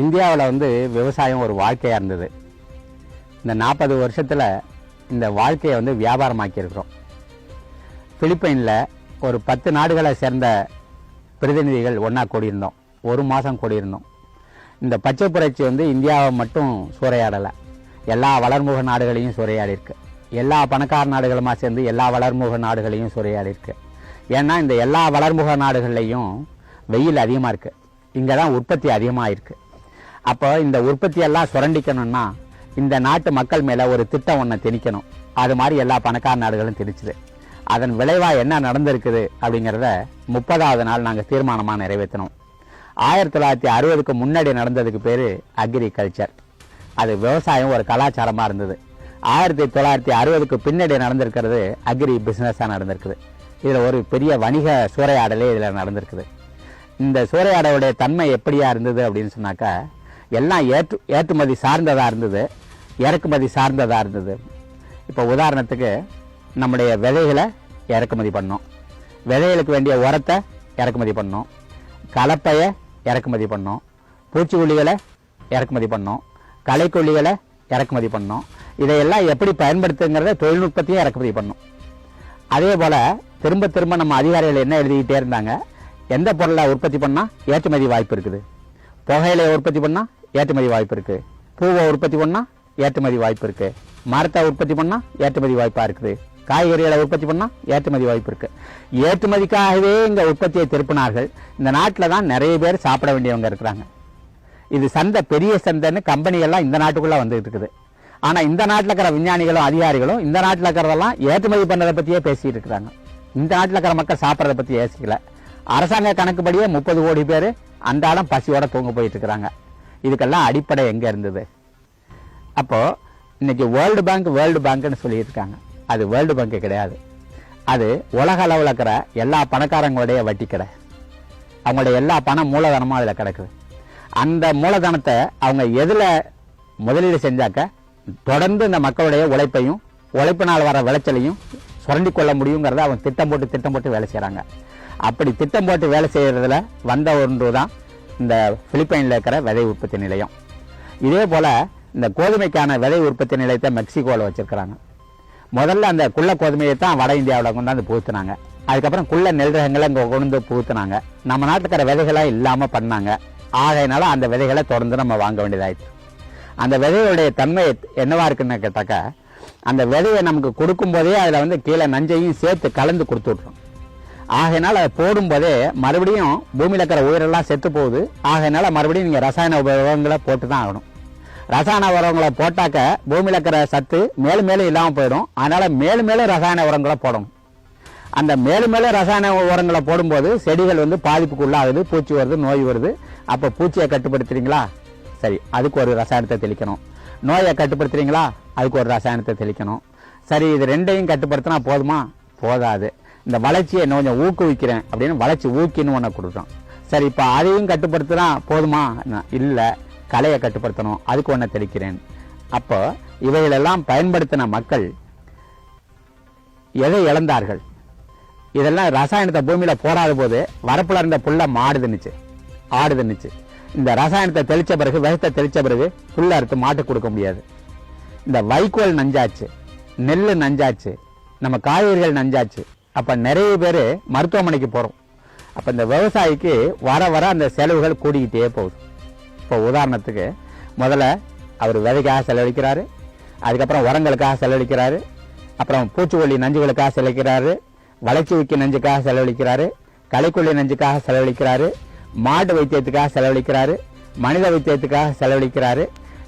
இந்தியாவில் விவசாயம் ஒரு வாழ்க்கையாக இருந்தது. இந்த 40 வருஷத்தில் இந்த வாழ்க்கையை வியாபாரமாக்கியிருக்கிறோம். பிலிப்பைனில் ஒரு 10 நாடுகளை சேர்ந்த பிரதிநிதிகள் ஒன்றா கூடியிருந்தோம். ஒரு மாதம் கூடியிருந்தோம். இந்த பச்சை புரட்சி இந்தியாவை மட்டும் சூறையாடலை, எல்லா வளர்முக நாடுகளையும் சூறையாடிருக்கு. எல்லா பணக்கார நாடுகளுமா சேர்ந்து எல்லா வளர்முக நாடுகளையும் சூறையாடிருக்கு. ஏன்னா இந்த எல்லா வளர்முக நாடுகள்லையும் வெயில் அதிகமாக இருக்குது, இங்கே தான் உற்பத்தி அதிகமாக இருக்குது. அப்போ இந்த உற்பத்தியெல்லாம் சுரண்டிக்கணும்னா இந்த நாட்டு மக்கள் மேலே ஒரு திட்டம் ஒன்று திணிக்கணும். அது மாதிரி எல்லா பணக்கார நாடுகளும் திணிச்சுது. அதன் விளைவாக என்ன நடந்திருக்குது அப்படிங்கிறத 30வது நாள் நாங்கள் தீர்மானமாக நிறைவேற்றினோம். 1960க்கு முன்னாடி நடந்ததுக்கு பேர் அக்ரிகல்ச்சர். அது விவசாயம் ஒரு கலாச்சாரமாக இருந்தது. 1960க்கு பின்னாடி நடந்திருக்கிறது அக்ரி பிஸ்னஸாக நடந்திருக்குது. இதில் ஒரு பெரிய வணிக சூறையாடலே இதில் நடந்திருக்குது. இந்த சூறையாடலுடைய தன்மை எப்படியா இருந்தது அப்படின்னு சொன்னாக்கா, எல்லாம் ஏற்றுமதி சார்ந்ததாக இருந்தது, இறக்குமதி சார்ந்ததாக இருந்தது. இப்போ உதாரணத்துக்கு நம்முடைய விதைகளை இறக்குமதி பண்ணோம், விதைகளுக்கு வேண்டிய உரத்தை இறக்குமதி பண்ணோம், கலப்பையை இறக்குமதி பண்ணோம், பூச்சிக்கொல்லிகளை இறக்குமதி பண்ணோம், களைக்கொல்லிகளை இறக்குமதி பண்ணோம். இதையெல்லாம் எப்படி பயன்படுத்துங்கிறத தொழில்நுட்பத்தையும் இறக்குமதி பண்ணோம். அதே போல் திரும்ப திரும்ப நம்ம அதிகாரிகள் என்ன எழுதிக்கிட்டே இருந்தாங்க, எந்த பொருளை உற்பத்தி பண்ணால் ஏற்றுமதி வாய்ப்பு இருக்குது, புகையிலை உற்பத்தி பண்ணால் ஏற்றுமதி வாய்ப்பு இருக்குது, பூவை உற்பத்தி பண்ணால் ஏற்றுமதி வாய்ப்பு இருக்குது, மரத்தை உற்பத்தி பண்ணால் ஏற்றுமதி வாய்ப்பாக இருக்குது, காய்கறிகளை உற்பத்தி பண்ணால் ஏற்றுமதி வாய்ப்பு இருக்குது. ஏற்றுமதிக்காகவே இங்கே உற்பத்தியை திருப்பினார்கள். இந்த நாட்டில் தான் நிறைய பேர் சாப்பிட வேண்டியவங்க இருக்கிறாங்க. இது சந்தை, பெரிய சந்தைன்னு கம்பெனிகள்லாம் இந்த நாட்டுக்குள்ளே வந்துட்டு இருக்குது. ஆனால் இந்த நாட்டில் இருக்கிற விஞ்ஞானிகளும் அதிகாரிகளும் இந்த நாட்டில் இருக்கிறதெல்லாம் ஏற்றுமதி பண்ணதை பற்றியே பேசிட்டு இருக்கிறாங்க. இந்த நாட்டில் இருக்கிற மக்கள் சாப்பிட்றத பற்றி யோசிக்கல. அரசாங்க கணக்குப்படியே 30 கோடி பேர் அன்றாடம் பசியோட தூங்க போயிட்டு இருக்கிறாங்க. இதுக்கெல்லாம் அடிப்படை எங்கே இருந்தது? அப்போ இன்னைக்கு வேர்ல்டு பேங்க்னு சொல்லியிருக்காங்க. அது வேர்ல்டு பேங்க் கிடையாது. அது உலக அளவில் இருக்கிற எல்லா பணக்காரங்களுடைய வட்டி கடை. அவங்களுடைய எல்லா பண மூலதனமும் அதில் கிடக்குது. அந்த மூலதனத்தை அவங்க எதில் முதலீடு செஞ்சாக்க தொடர்ந்து இந்த மக்களுடைய உழைப்பையும் உழைப்பினால் வர விளைச்சலையும் சுரண்டி கொள்ள முடியுங்கிறத அவங்க திட்டம் போட்டு வேலை செய்கிறாங்க. அப்படி திட்டம் போட்டு வேலை செய்கிறதுல வந்த ஒன்று தான் இந்த பிலிப்பைனில் இருக்கிற விதை உற்பத்தி நிலையம். இதே போல் இந்த கோதுமைக்கான விதை உற்பத்தி நிலையத்தை மெக்சிகோவில் வச்சுருக்கிறாங்க. முதல்ல அந்த குள்ள கோதுமையை தான் வட இந்தியாவில் கொண்டாந்து புகுத்துனாங்க. அதுக்கப்புறம் குள்ள நெல் ரகங்களை இங்கே கொண்டு புகுத்துனாங்க. நம்ம நாட்டுக்கிற விதைகளை இல்லாமல் பண்ணாங்க. ஆகையினால அந்த விதைகளை தொடர்ந்து நம்ம வாங்க வேண்டியதாயிடுச்சு. அந்த விதைகளுடைய தன்மை என்னவா இருக்குன்னு கேட்டாக்கா, அந்த விதையை நமக்கு கொடுக்கும் போதே அதில் கீழே நஞ்சையும் சேர்த்து கலந்து கொடுத்து விட்றோம். ஆகையினால அதை போடும்போதே மறுபடியும் பூமியில் இருக்கிற உயிரெல்லாம் செத்து போகுது. ஆகையினால மறுபடியும் நீங்கள் ரசாயன உரங்களை போட்டு தான் ஆகணும். ரசாயன உரங்களை போட்டாக்க பூமியில் இருக்கிற சத்து மேலும் மேலும் இல்லாமல் போயிடும். அதனால மேலும் மேலும் ரசாயன உரங்களை போடணும். அந்த மேலும் மேலும் ரசாயன உரங்களை போடும்போது செடிகள் பாதிப்புக்குள்ளாகுது, பூச்சி வருது, நோய் வருது. அப்போ பூச்சியை கட்டுப்படுத்துறீங்களா? சரி, அதுக்கு ஒரு ரசாயனத்தை தெளிக்கணும். நோயை கட்டுப்படுத்துறீங்களா? அதுக்கு ஒரு ரசாயனத்தை தெளிக்கணும். சரி, இது ரெண்டையும் கட்டுப்படுத்தினா போதுமா? போதாது. இந்த வளர்ச்சியை கொஞ்சம் ஊக்குவிக்கிறேன் அப்படின்னு வளர்ச்சி ஊக்கின்னு ஒன்று கொடுத்தோம். சரி, இப்போ அதையும் கட்டுப்படுத்தினா போதுமா? இல்லை, கலையை கட்டுப்படுத்தணும், அதுக்கு ஒன்று தெளிக்கிறேன். அப்போ இவைகளெல்லாம் பயன்படுத்தின மக்கள் எதை இழந்தார்கள்? இதெல்லாம் ரசாயனத்தை பூமியில் போடாத போது வரப்புல இருந்த புல்ல மாடு தின்னுச்சு, ஆடு தின்னுச்சு. இந்த ரசாயனத்தை தெளித்த பிறகு, விஷத்தை தெளித்த பிறகு புல்ல அறுத்து மாட்டுக்கு கொடுக்க முடியாது. இந்த வைக்கோல் நஞ்சாச்சு, நெல் நஞ்சாச்சு, நம்ம காய்கறிகள் நஞ்சாச்சு. அப்போ நிறைய பேர் மருத்துவமனைக்கு போகிறோம். அப்போ இந்த விவசாயிக்கு வர வர அந்த செலவுகள் கூடிக்கிட்டே போகுது. இப்போ உதாரணத்துக்கு முதல்ல அவர் விதைக்காக செலவழிக்கிறாரு, அதுக்கப்புறம் உரங்களுக்காக செலவழிக்கிறாரு, அப்புறம் பூச்சிக்கொல்லி நஞ்சுகளுக்காக செலவழிக்கிறாரு, வளர்ச்சி ஊக்கி நஞ்சுக்காக செலவழிக்கிறாரு, களைக்கொல்லி நஞ்சுக்காக செலவழிக்கிறாரு, மாட்டு வைத்தியத்துக்காக செலவழிக்கிறாரு, மனித வைத்தியத்துக்காக செலவழிக்கிறாரு.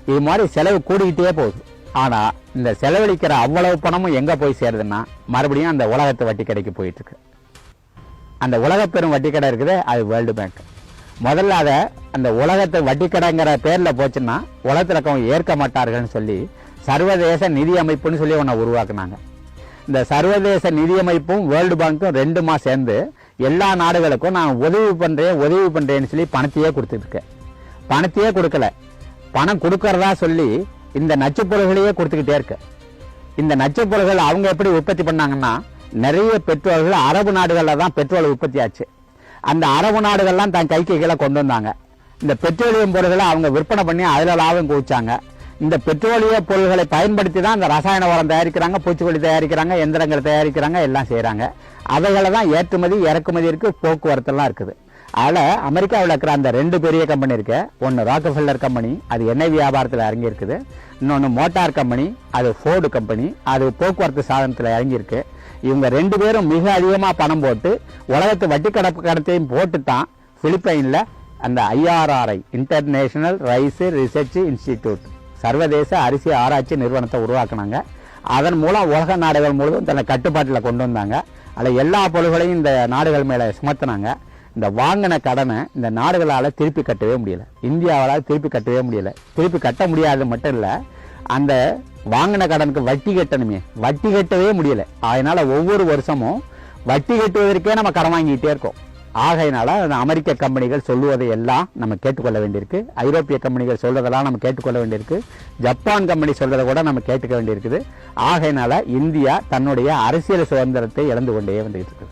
இது மாதிரி செலவு கூடிக்கிட்டே போகுது. ஆனால் இந்த செலவழிக்கிற அவ்வளவு பணமும் எங்கே போய் சேருதுன்னா மறுபடியும் அந்த உலகத்து வட்டி கடைக்கு போயிட்டு இருக்கு. அந்த உலகப்பெரும் வட்டி கடை இருக்குது, அது வேர்ல்டு பேங்க். முதல்ல அதை அந்த உலகத்து வட்டி கடைங்கிற பேரில் போச்சுன்னா உலகத்தில் இருக்கவங்க ஏற்க மாட்டார்கள்னு சொல்லி சர்வதேச நிதி அமைப்புன்னு சொல்லி ஒன்று உருவாக்குனாங்க. இந்த சர்வதேச நிதி அமைப்பும் வேர்ல்டு பேங்க்கும் ரெண்டுமா சேர்ந்து எல்லா நாடுகளுக்கும் நான் உதவி பண்ணுறேன்னு சொல்லி பணத்தையே கொடுத்துட்டு இருக்கேன். பணத்தையே கொடுக்கல, பணம் கொடுக்கறதா சொல்லி இந்த நச்சுப்பொருள்களையே கொடுத்துக்கிட்டே இருக்கு. இந்த நச்சுப்பொருள்கள் அவங்க எப்படி உற்பத்தி பண்ணாங்கன்னா, நிறைய பெட்ரோல்கள் அரபு நாடுகளில் தான் பெட்ரோல் உற்பத்தி ஆச்சு. அந்த அரபு நாடுகள்லாம் தன் கைக்கு கீழே கொண்டு வந்தாங்க. இந்த பெட்ரோலியம் பொருட்களை அவங்க விற்பனை பண்ணி அதில் லாபம் குவிச்சாங்க. இந்த பெட்ரோலிய பொருள்களை பயன்படுத்தி தான் இந்த ரசாயன உரம் தயாரிக்கிறாங்க, பூச்சிக்கொல்லி தயாரிக்கிறாங்க, எந்திரங்கள் தயாரிக்கிறாங்க, எல்லாம் செய்கிறாங்க. அவைகளை தான் ஏற்றுமதி இறக்குமதி இருக்குது, போக்குவரத்துலாம் இருக்குது. அதில் அமெரிக்காவில் இருக்கிற அந்த 2 பெரிய கம்பெனி இருக்கு. ஒன்று ராக்கஃபெல்லர் கம்பெனி, அது எண்ணெய் வியாபாரத்தில் இறங்கி இருக்குது. இன்னொன்று மோட்டார் கம்பெனி, அது ஃபோர்டு கம்பெனி, அது போக்குவரத்து சாதனத்தில் இறங்கியிருக்கு. இவங்க 2 பேரும் மிக அதிகமாக பணம் போட்டு உலகத்து வட்டி கடத்தையும் போட்டு தான் பிலிப்பைனில் அந்த IRRI international rice research institute சர்வதேச அரிசி ஆராய்ச்சி நிறுவனத்தை உருவாக்குனாங்க. அதன் மூலம் உலக நாடுகள் முழுவதும் தன்னை கட்டுப்பாட்டில் கொண்டு வந்தாங்க. அதில் எல்லா பொருள்களையும் இந்த நாடுகள் மேலே சுமத்தினாங்க. இந்த வாங்கின கடனை இந்த நாடுகளால் திருப்பி கட்டவே முடியல, இந்தியாவால் திருப்பி கட்டவே முடியல. திருப்பி கட்ட முடியாது மட்டும் இல்லை, அந்த வாங்கின கடனுக்கு வட்டி கட்டணுமே, வட்டி கட்டவே முடியல. அதனால ஒவ்வொரு வருஷமும் வட்டி கட்டுவதற்கே நம்ம கடன் வாங்கிட்டே இருக்கோம். ஆகையினால அமெரிக்க கம்பெனிகள் சொல்லுவதை எல்லாம் நம்ம கேட்டுக்கொள்ள வேண்டியிருக்கு. ஐரோப்பிய கம்பெனிகள் சொல்றதெல்லாம் நம்ம கேட்டுக்கொள்ள வேண்டியிருக்கு. ஜப்பான் கம்பெனி சொல்றதை கூட நம்ம கேட்டுக்க வேண்டியிருக்குது. ஆகையினால இந்தியா தன்னுடைய அரசியல் சுதந்திரத்தை இழந்து கொண்டே வந்துகிட்டு இருக்கு.